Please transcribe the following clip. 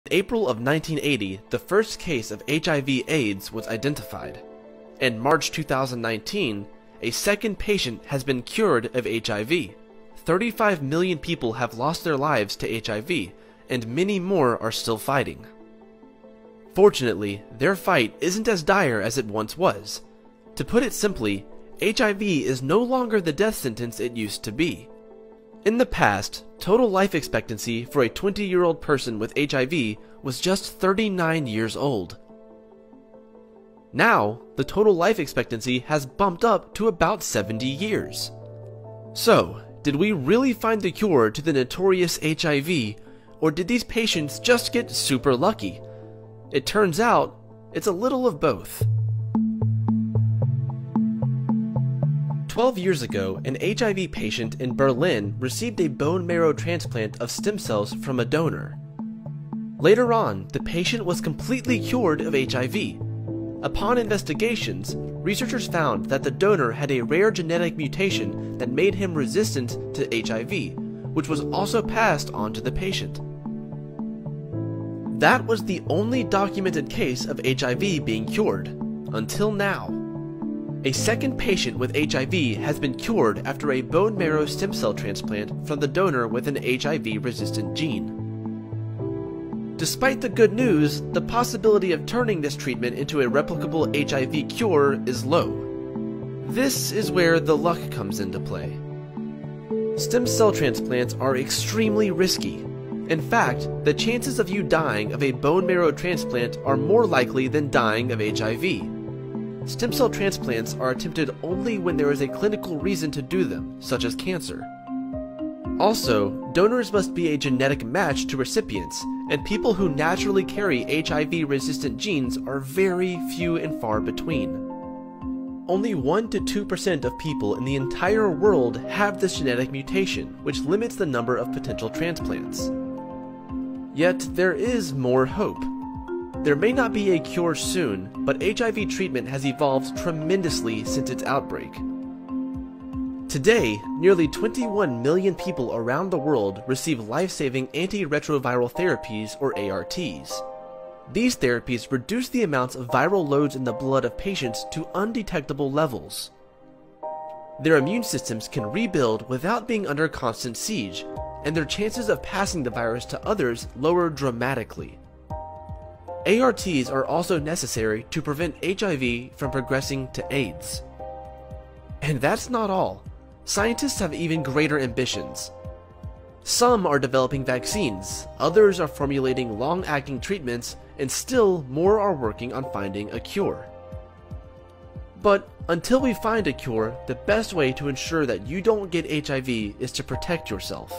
In April of 1980, the first case of HIV AIDS was identified. In March 2019, a second patient has been cured of HIV. 35 million people have lost their lives to HIV, and many more are still fighting. Fortunately, their fight isn't as dire as it once was. To put it simply, HIV is no longer the death sentence it used to be. In the past, total life expectancy for a 20-year-old person with HIV was just 39 years old. Now, the total life expectancy has bumped up to about 70 years. So, did we really find the cure to the notorious HIV, or did these patients just get super lucky? It turns out, it's a little of both. 12 years ago, an HIV patient in Berlin received a bone marrow transplant of stem cells from a donor. Later on, the patient was completely cured of HIV. Upon investigations, researchers found that the donor had a rare genetic mutation that made him resistant to HIV, which was also passed on to the patient. That was the only documented case of HIV being cured, until now. A second patient with HIV has been cured after a bone marrow stem cell transplant from the donor with an HIV-resistant gene. Despite the good news, the possibility of turning this treatment into a replicable HIV cure is low. This is where the luck comes into play. Stem cell transplants are extremely risky. In fact, the chances of you dying of a bone marrow transplant are more likely than dying of HIV. Stem cell transplants are attempted only when there is a clinical reason to do them, such as cancer. Also, donors must be a genetic match to recipients, and people who naturally carry HIV-resistant genes are very few and far between. Only 1 to 2% of people in the entire world have this genetic mutation, which limits the number of potential transplants. Yet, there is more hope. There may not be a cure soon, but HIV treatment has evolved tremendously since its outbreak. Today, nearly 21 million people around the world receive life-saving antiretroviral therapies, or ARTs. These therapies reduce the amounts of viral loads in the blood of patients to undetectable levels. Their immune systems can rebuild without being under constant siege, and their chances of passing the virus to others lower dramatically. ARTs are also necessary to prevent HIV from progressing to AIDS. And that's not all. Scientists have even greater ambitions. Some are developing vaccines, others are formulating long-acting treatments, and still more are working on finding a cure. But until we find a cure, the best way to ensure that you don't get HIV is to protect yourself.